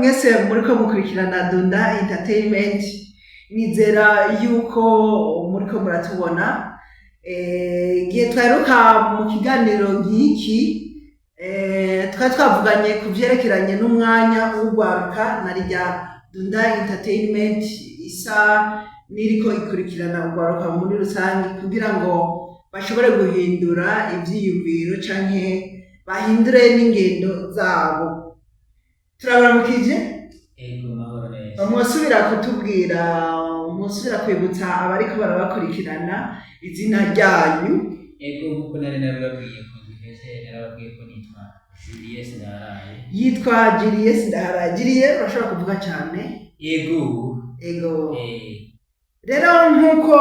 mwese muriko mukurikirana Dunda Entertainment, nizera yuko muriko muratubona. Gihe twaheruka mu kiganiro nk'iki, twari twavuganye ku vyerekeranye n'umwanya w'urwaruka na rya Dunda Entertainment isa niriko ikurikirana urwaruka muri rusange kugira ngo bashobore guhindura ivyiyumviro canke bahindure n'ingendo zabo. Turabaramukije? Ego mahoro neza. Musubira kutubwira, musubira kwibutsa abariko barabakurikirana izina ryanyu. Ego nkuko nari nabibabwiye ko ngiheze narababwiye ko nitwa Julius Ndaharaye. Yitwa Julius Ndaharaye. Julius urashobora kuvuga cyane? Ego. Rero nkuko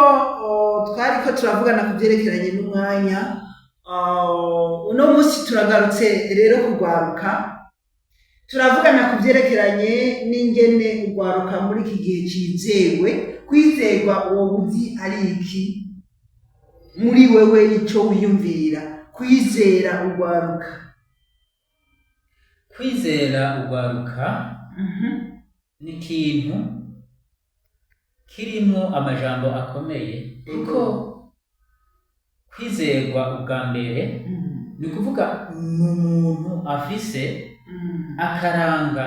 twariko turavugana ku vyerekeranye n'umwanya, uno musi turagarutse rero kugwaruka. Turavugana ku vyerekeranye n'ingene urwaruka muri iki gihe cizewe. Kwizerwa uwo buzi ari iki muri wewe, ico wiyumvira kwizera urwaruka? Kwizera urwaruka ni ikintu kirimwo amajambo akomeye, kuko kwizerwa ubwa mbere ni kuvuga n'umuntu afise akaranga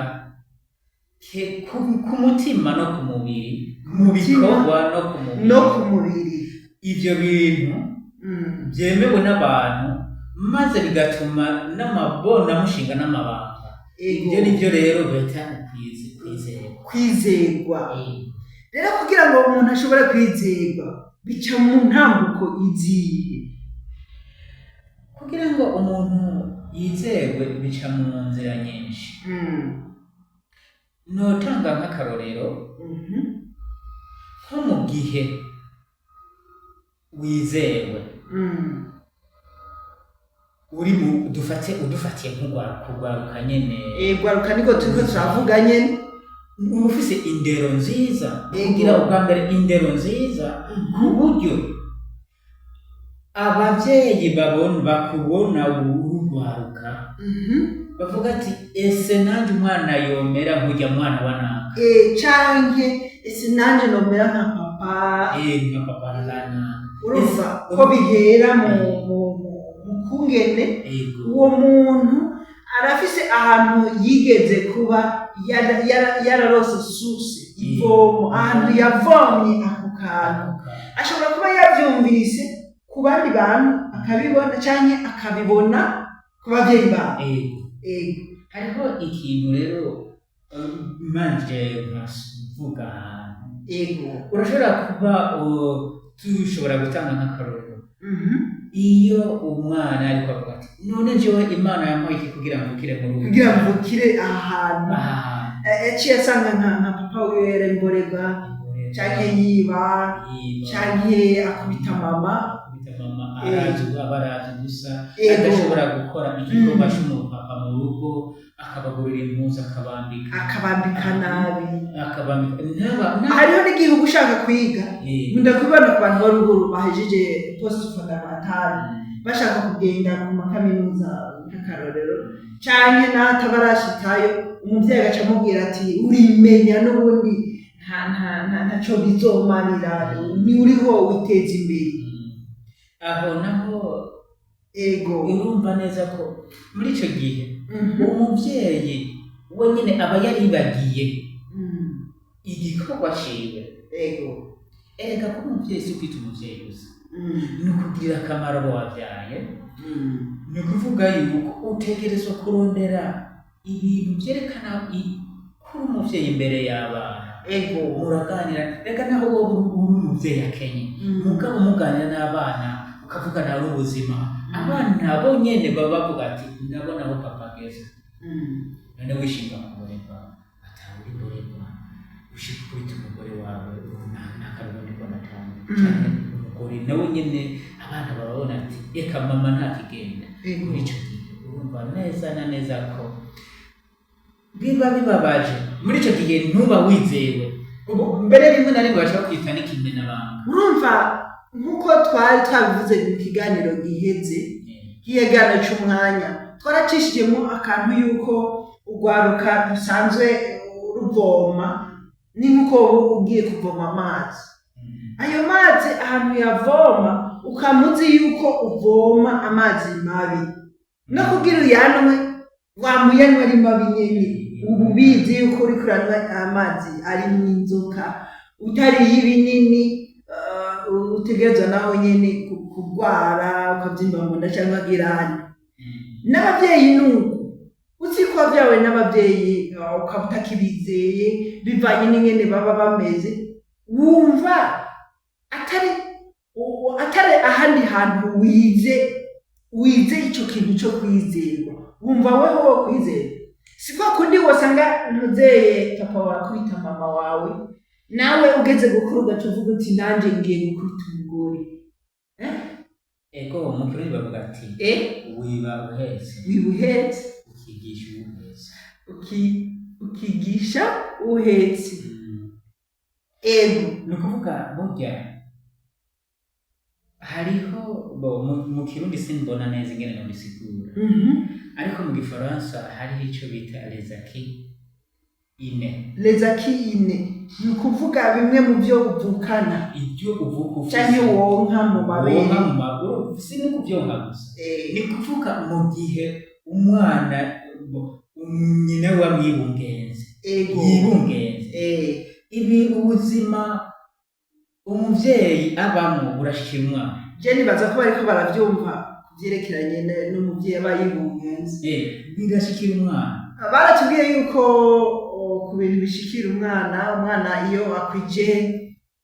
ku mutima no ku mubiri, mu bikorwa no ku mubiri. Ivyo bintu vyemewe n'abantu maze bigatuma n'amabonamushinga n'amabanga. Ivyo nivyo rero bita kwizerwa. Rero kugira ngo umuntu ashobore kwizerwa bica mu ntambuko izihe? Kugira ngo umuntu yizerwe bica mu nzira nyinshi. Notanga nk'akarorero, nko mu gihe wizewe uri mu udufatiye nk'urwaruka nyene. Urwaruka niko turiko turavuga nyene. Ufise indero nziza, kugira ubwa mbere indero nziza ku buryo abavyeyi bakubona urugwaruka bavuga ati ese nanje umwana yomera nk'urya mwana wa naka, canke ese nanje nomera nka papa, nka papa naka. Urumva ko bihera mu kungene uwo muntu arafise ahantu yigeze kuba yararose source, ivomo, ahantu yavomye ako kantu. Ashobora kuba yavyumvise ku bandi bantu akabibona canke akabibona ku bavyeyi babo. Hariho ikintu rero manje nkavuga ahantu. Urashobora kuba tushobora gutanga nk'akarorero. Iyo umwana ariko avuga ati none jewe Imana yampaye iki kugira mvukire mu rugo, kugira mvukire ahantu yaciye asanga nka papa wiwe yaremborega canke yiba canke akubita mama abaraza gusa, adashobora gukora igikorwa c'umupapa mu rugo, akabagurira impuzu, akabambika nabi. Hariho n'igihugu ushaka kwiga, ndakubona ku bantu b'uruguru bahejeje post fondamentale bashaka kugenda mu makaminuza nk'akarorero, canke n'atabarashikayo umuvyeyi agaca amubwira ati urimenya n'ubundi ntaco bizomarira, ni uriho witeza imbere. Aho naho urumva neza ko muri ico gihe umuvyeyi we nyene aba yaribagiye igikorwa ciwe. Erega ko umuvyeyi si kwita umuvyeyi gusa, ni ukugirira akamaro abo wavyaye. Ni ukuvuga yuko utegerezwa kurondera ibintu vyerekana ko uri umuvyeyi imbere y'abana. Muraganira, reka naho wowe uri umuvyeyi akenye, mugabo muganira n'abana ukavugana n'ubuzima, abana bo nyene baba bavuga ati ndabona aho papa ageze. None wishinga kumureba atari mureba, ushika kwita umugore wawe n'akarundi ko natanga cyane umugore nawe nyene, abana babona ati eka mama ntakigenda. Muri ico gihe urumva neza na neza ko biba bibabaje. Muri ico gihe ntuba wizewe, mbere rimwe na rimwe bashaka kwita n'ikimenabanga. Urumva nkuko twari twabivuze mu kiganiro giheze, c'umwanya twaracishijemo akantu yuko urwaruka dusanzwe kuvoma ni nk'uko wowe ugiye kuvoma amazi. Ayo mazi ahantu yavoma ukamuzi yuko uvoma amazi mabi, no kugira uyanwe wamuyanwa ari mabi nyene, ubu bizi yuko uri kuranywa amazi arimwo inzoka, utariye ibinini utegerezwa nawe nyene kurwara ukavyimba mu nda canke agirane. N'abavyeyi nuko uzi ko vyawe n'abavyeyi ukaba utakibizeye bivanye n'ingene baba bameze, wumva atari ahandi hantu wize ico kintu co kwizerwa, wumva weho wo kwizera. Siko kundi wosanga ntuzeye papa wakubita mama wawe, nawe ugeze gukuru ugaca uvuga uti nanje ngiye gukubita umugore. Ego mu Kirundi bavuga ati wiba uhetse ukigisha uhetse. Ego ni ukuvuga burya hariho mu Kirundi simbona neza ingene nobisigura, ariko mu Gifaransa hariho ico bita les acquis innés. Ni ukuvuga bimwe mu byo uvukana, ibyo uvuka canke wonka mu mabere, si no kuvyonka gusa, ni kuvuga mu gihe umwana nyina wamwibungenze yibungenze, ibi ubuzima umuvyeyi abamwo burashikira umwana. Je nibaza ko bariko baravyumva kuvyerekeranye n'umuvyeyi aba yibungenze, bigashikira umwana. Baratubwiye yuko ku bintu bishikira umwana iyo akwije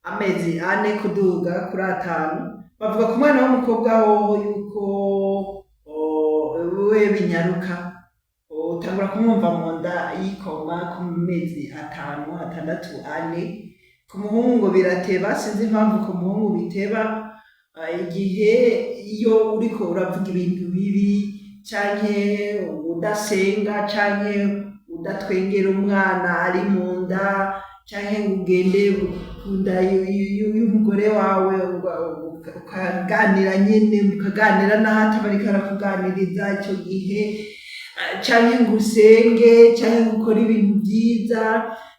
amezi 4 kuduga kuri 5, bavuga ku mwana w'umukobwa hoho yuko we binyaruka utangura kumwumva mu nda yikoma ku mezi 5, 6, 4. Ku muhungu birateba, sinzi impamvu ku muhungu biteba, igihe iyo uriko uravuga ibintu bibi canke udasenga canke udatwengera umwana ari mu nda canke ngo ugende kunda y'umugore wawe ukaganira nyene mukaganira n'ahata bariko arakuganiriza ico gihe, canke ngo usenge canke ngo ukore ibintu vyiza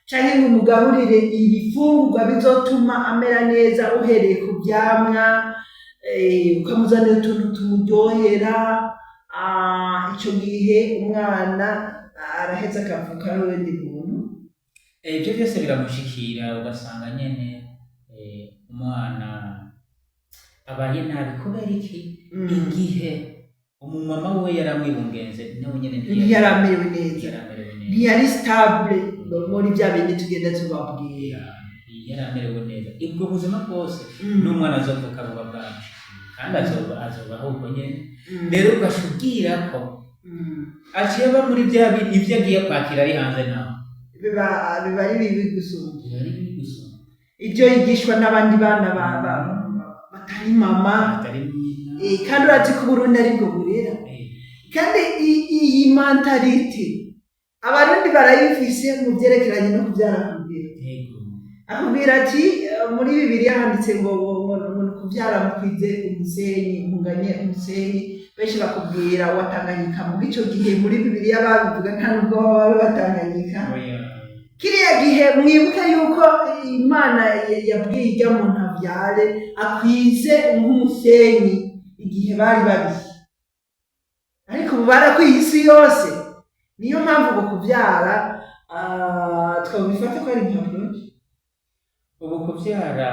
canke ngo umugaburire ibifungurwa bizotuma amera neza uhereye ku vyamwa, ukamuzanira utuntu tumuryohera, ico gihe umwana araheza akavuka ari uwundi muntu. Ivyo vyose biramushikira, ugasanga nyene umwana abaye nabi kubera iki? Igihe umumama we yaramwibungenze nawe nyene ntiyaramerewe neza, ntiyari stable muri vya bindi tugenda tubabwira, yaramerewe neza. Ubwo buzima bwose n'umwana azovuka buba bwamushikira kandi azobaho ubwo nyene. Rero ugashubwira ko aciye muri vya bintu ivyo agiye kwakira ari hanze nawe biba ari bibi gusumba, ivyo yigishwa n'abandi bana batari mama, kandi urazi ko Burundi aribwo burera. Kandi iyi mentalite abarundi barayifise mu vyerekeranye no kuvyara kumbere. Akubwira ati muri Bibiliya handitse ngo kuvyara mukwize umusenyi, munganye umusenyi. Benshi bakubwira Watanganyika, mu ico gihe muri Bibiliya babivuga nta nubwo baba Batanganyika. Kiriya gihe mwibuke yuko Imana yabwiye irya muntu avyare akwize nk'umusenyi igihe bari babihe, ariko ubu barakwiye isi yose. Niyo mpamvu ngo kuvyara twabifata ko ari nka projet. Ubu kuvyara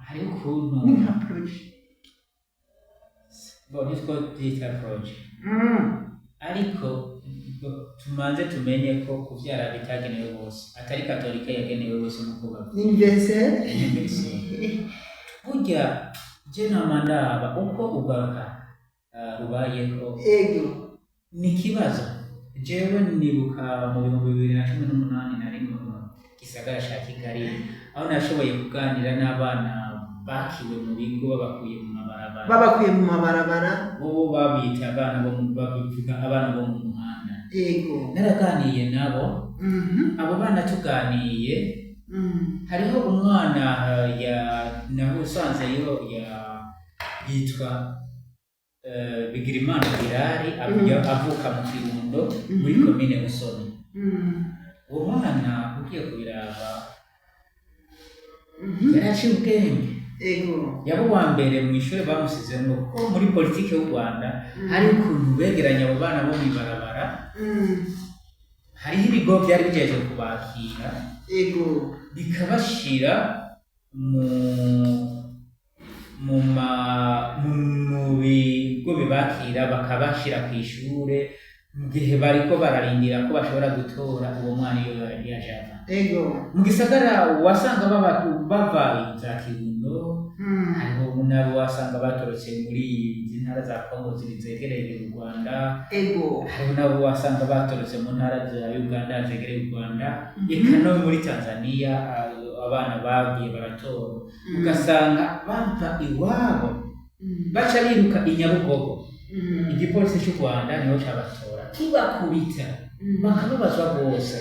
hari ukuntu nka projet nitwo twita projet, ariko tumanze tumenye ko kuvyara bitagenewe bose, atari katolika yagenewe bose n'ukuba universel. Burya je namandaba uko ugaruka rubayeho ni kibazo. Jewe nibuka mu 2018 nari mu gisagara ca Kigali, aho nashoboye kuganira n'abana bakiwe mu bigo babakuye mu mabarabara, bo babita abana bo mu muhanda. Naraganiye nabo, abo bana tuganiye, hariho umwana naho usanze yitwa Bigirimana Birari, avuka mu Kirundo muri komine Busoni. uwo mwana ugiye kubiraba yaraciye ubwenge. Yaba uwa mbere mu ishuri bamusizemo ko muri politiki y'u Rwanda hari ukuntu begeranya abo bana bo mw'ibarabara, hariho ibigo byari bigejeje kubakira bikabashira mu bigo bibakira, bakabashira ku ishure mu gihe bariko bararindira ko bashobora gutora uwo mwana iyo yaje ava. Mu gisagara wasanga bava za Kirundo, hariho nabo wasanga batorotse muri izi ntara za Kongo zegereye u Rwanda, hariho nabo wasanga batorotse mu ntara za Uganda zegereye u Rwanda, eka no muri Tanzania abana bagiye baratora, ugasanga bava iwabo baca biruka i Nyabugogo, igipolisi cy'u Rwanda niho cabatora kibakubita bakababazwa bose.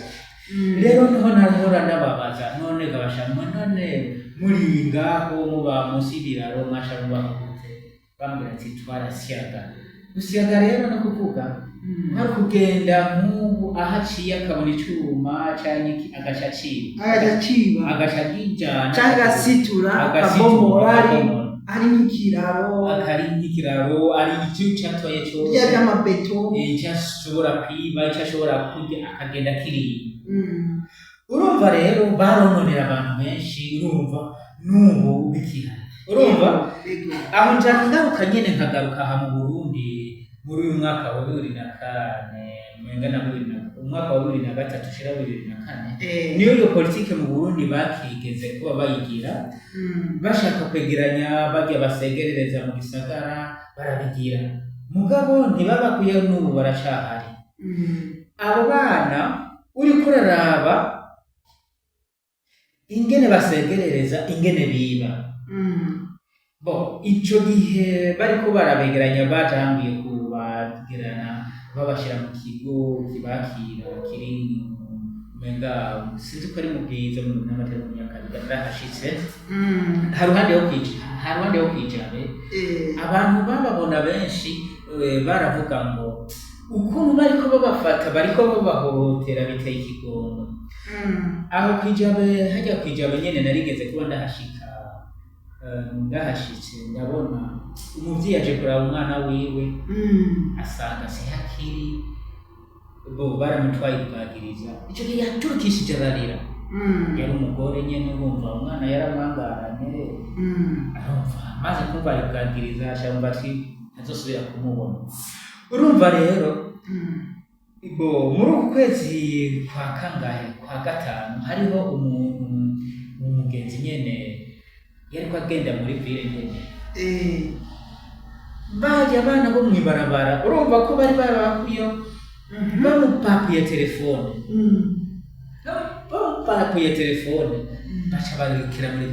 Rero niho nahora ndababaza, none gabashamwe, none muri ngaho muba munsi y'ibiraro mwasha mubakute, bambwira ati twarasyaga. Gusyaga rero no kuvuga nko kugenda nk'ubu ahaciye akabona icuma canke agaca ciba agaca kijana canke asitura akabomora ari nk'ikiraro ari ikintu cyatoye cyose y'amabeto cyashobora kwiba cyashobora kurya akagenda kiriye. Urumva rero barononera abantu benshi, urumva n'ubu bikihari. Urumva aho njana ngaruka nyene nkagaruka aha mu Burundi muri uyu mwaka wa 2004 umwaka wa 2003 ushira 2004 niyo iyo politike mu Burundi bakigeze kuba bayigira, bashaka kwegeranya bajya basegerereza mu gisagara barabigira, mugabo ntibabakwiye n'ubu barashahari. Abo bana uri kuraraba ingene basegerereza ingene biba, bo ico gihe bariko barabegeranya batangiye kubagerana babashira mu kigo kibakira kiri menga sinzi ko ari mu bwiza mu n'amateka mu Nyakabiga ndahashitse, haruhande yo kwijabe abantu bababona benshi baravuga ngo ukuntu bariko babafata bariko babahohotera biteye ikigongo. Aho kwijabe hajya kwijabe nyene narigeze kuba ndahashitse ndabona umuvyeyi aje kuraba umwana wiwe asanga sihakiri, bo baramutwaye kubagiriza, ico gihe yaturukishije ararira. Yari umugore nyene, urumva umwana yaramwangaranye, arumva maze kumva ari kubagiriza ashamba ati ntazosubira kumubona. Urumva rero bo muri uku kwezi kwa kangahe kwa gatanu hariho umugenzi nyene yariko agenda muri ville nyene, bajya abana bo mw'ibarabara, urumva ko bari barabakuyo bamupakuye telefone, baca barikira muri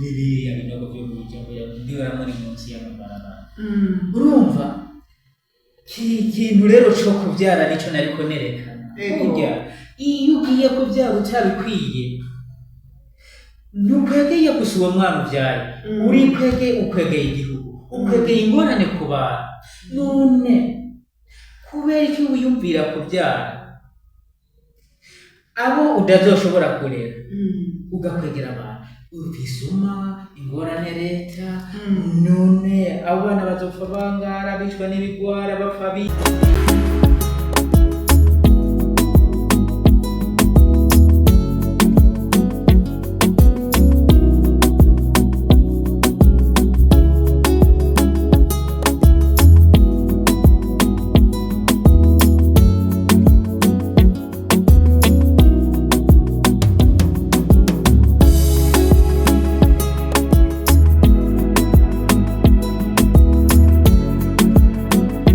biriya binogo vyo mw'ijambo ndiwara muri munsi y'amabarabara. Urumva ikintu rero co kuvyara nico nariko nerekana. Burya iyo ugiye kuvyara utabikwiye ntukwegeye gusa uwo mwana uvyaye, ukwegeye igihugu, ukwegeye ingorane ku bantu. None kubera iki wiyumvira kuvyara abo udazoshobora kurera, ugakwegera abantu ubisuma ingorane leta, none abo bana bazopfa bangara bicwa n'ibigwara bapfa